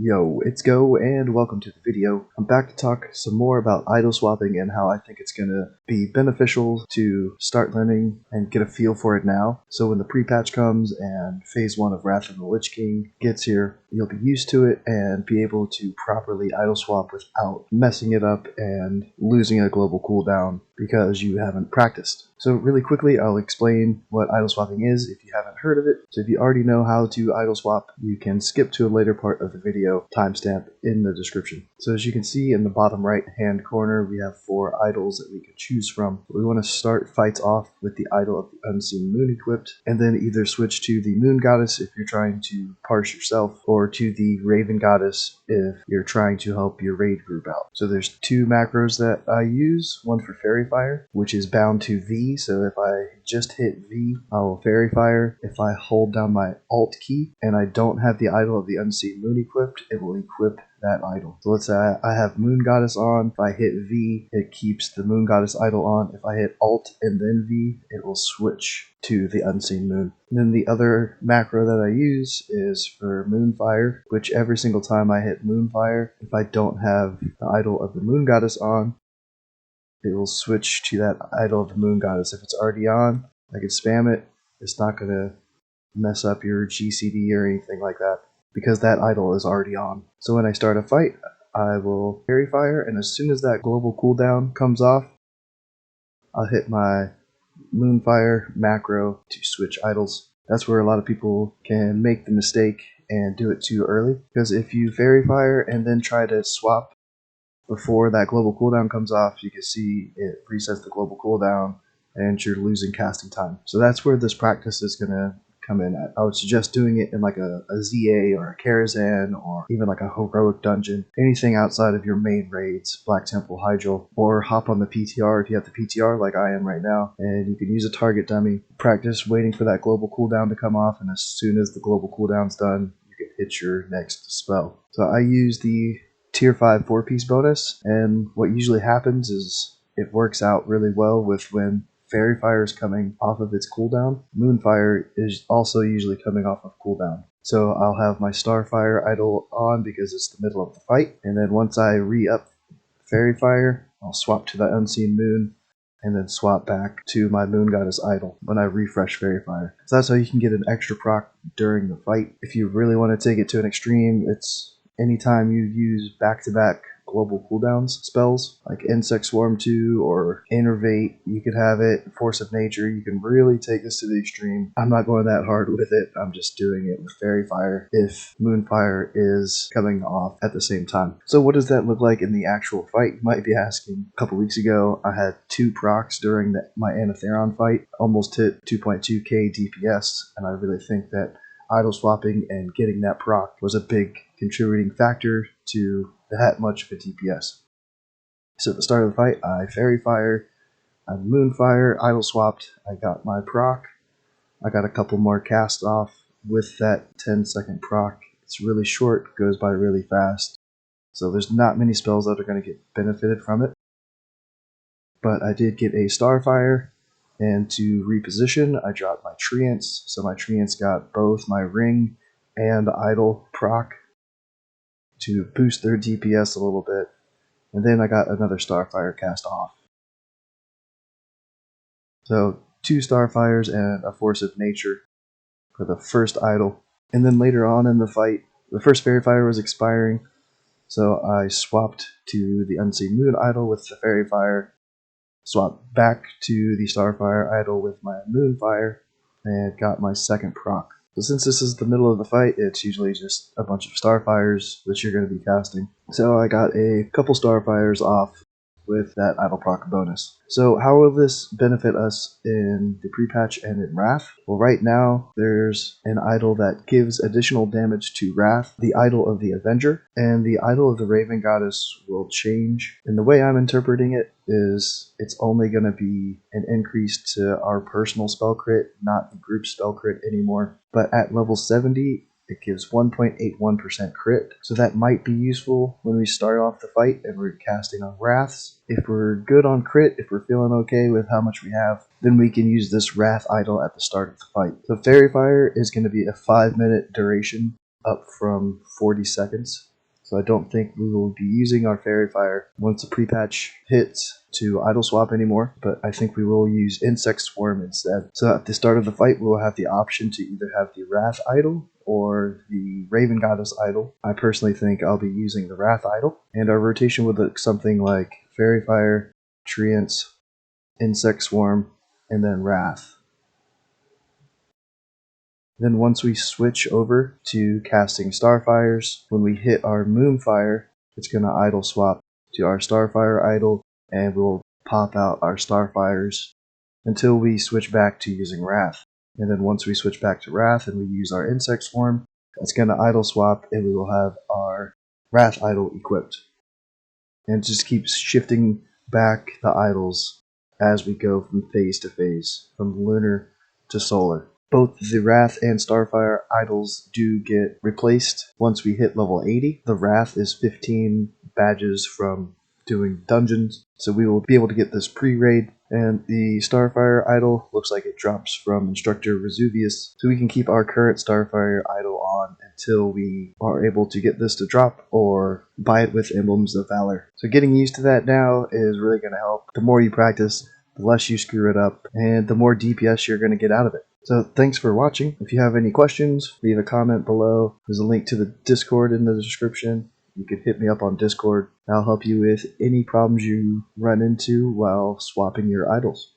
Yo, it's Go, and welcome to the video. I'm back to talk some more about idol swapping and how I think it's going to be beneficial to start learning and get a feel for it now. So when the pre-patch comes and Phase 1 of Wrath of the Lich King gets here, you'll be used to it and be able to properly idol swap without messing it up and losing a global cooldown because you haven't practiced. So really quickly, I'll explain what idol swapping is if you haven't heard of it. So if you already know how to idol swap, you can skip to a later part of the video, timestamp in the description. So as you can see in the bottom right hand corner, we have 4 idols that we can choose from. We want to start fights off with the idol of the Unseen Moon equipped, and then either switch to the Moon Goddess if you're trying to parse yourself, or to the Raven Goddess if you're trying to help your raid group out. So there's 2 macros that I use, one for Fairy Fire, which is bound to V, so if I just hit V, I will Fairy Fire. If I hold down my Alt key and I don't have the idol of the Unseen Moon equipped, it will equip that idol. So let's say I have Moon Goddess on. If I hit V, it keeps the Moon Goddess idol on. If I hit Alt and then V, it will switch to the Unseen Moon. And then the other macro that I use is for Moonfire, which every single time I hit Moonfire, if I don't have the idol of the Moon Goddess on, it will switch to that idol of the Moon Goddess. If it's already on, I can spam it. It's not going to mess up your GCD or anything like that, because that idol is already on. So when I start a fight, I will Fairy Fire, and as soon as that global cooldown comes off, I'll hit my Moonfire macro to switch idols. That's where a lot of people can make the mistake and do it too early, because if you Fairy Fire and then try to swap before that global cooldown comes off, you can see it resets the global cooldown and you're losing casting time. So that's where this practice is going to come in at. I would suggest doing it in like a ZA or a Karazhan or even like a heroic dungeon. Anything outside of your main raids, Black Temple, Hydral, or hop on the PTR if you have the PTR like I am right now, and you can use a target dummy. Practice waiting for that global cooldown to come off, and as soon as the global cooldown's done, you can hit your next spell. So I use the Tier 5 4-piece bonus, and what usually happens is it works out really well with when Fairy Fire is coming off of its cooldown. Moonfire is also usually coming off of cooldown. So I'll have my Starfire idol on because it's the middle of the fight, and then once I re-up Fairy Fire, I'll swap to the Unseen Moon, and then swap back to my Moon Goddess idol when I refresh Fairy Fire. So that's how you can get an extra proc during the fight. If you really want to take it to an extreme, it's anytime you use back-to-back global cooldowns spells, like Insect Swarm 2 or Innervate, you could have it, Force of Nature. You can really take this to the extreme. I'm not going that hard with it. I'm just doing it with Fairy Fire if Moonfire is coming off at the same time. So what does that look like in the actual fight? You might be asking. A couple weeks ago, I had 2 procs during my Anatheron fight. Almost hit 2.2k DPS, and I really think that idol swapping and getting that proc was a big contributing factor to that much of a DPS. So at the start of the fight, I Fairy Fire, I Moonfire, idol swapped, I got my proc, I got a couple more cast off with that 10-second proc. It's really short, goes by really fast, so there's not many spells that are going to get benefited from it. But I did get a Starfire, and to reposition, I dropped my Treants, so my Treants got both my Ring and idol proc to boost their DPS a little bit, and then I got another Starfire cast off. So 2 Starfires and a Force of Nature for the first idol. And then later on in the fight, the first Fairy Fire was expiring, so I swapped to the Unseen Moon idol with the Fairy Fire, swapped back to the Starfire idol with my Moonfire, and got my second proc. So since this is the middle of the fight, it's usually just a bunch of Starfires that you're going to be casting. So I got a couple Starfires off with that idol proc bonus. So how will this benefit us in the pre-patch and in Wrath? Well, right now there's an idol that gives additional damage to Wrath, the idol of the Avenger, and the idol of the Raven Goddess will change. And the way I'm interpreting it is it's only going to be an increase to our personal spell crit, not the group spell crit anymore. But at level 70, it gives 1.81% crit, so that might be useful when we start off the fight and we're casting on Wraths. If we're good on crit, if we're feeling okay with how much we have, then we can use this Wrath idol at the start of the fight. So Fairy Fire is going to be a 5-minute duration up from 40 seconds. So I don't think we will be using our Fairy Fire once the pre-patch hits to idle swap anymore, but I think we will use Insect Swarm instead. So at the start of the fight, we'll have the option to either have the Wrath idle or the Raven Goddess idle. I personally think I'll be using the Wrath idle, and our rotation would look something like Fairy Fire, Treants, Insect Swarm, and then Wrath. Then once we switch over to casting Starfires, when we hit our Moonfire, it's going to idle swap to our Starfire idle, and we'll pop out our Starfires until we switch back to using Wrath. And then once we switch back to Wrath and we use our Insect Swarm, it's going to idle swap, and we will have our Wrath idle equipped. And it just keeps shifting back the idols as we go from phase to phase, from lunar to solar. Both the Wrath and Starfire idols do get replaced once we hit level 80. The Wrath is 15 badges from doing dungeons, so we will be able to get this pre-raid. And the Starfire idol looks like it drops from Instructor Vesuvius, so we can keep our current Starfire idol on until we are able to get this to drop or buy it with Emblems of Valor. So getting used to that now is really going to help. The more you practice, the less you screw it up, and the more DPS you're going to get out of it. So thanks for watching. If you have any questions, leave a comment below. There's a link to the Discord in the description. You can hit me up on Discord. I'll help you with any problems you run into while swapping your idols.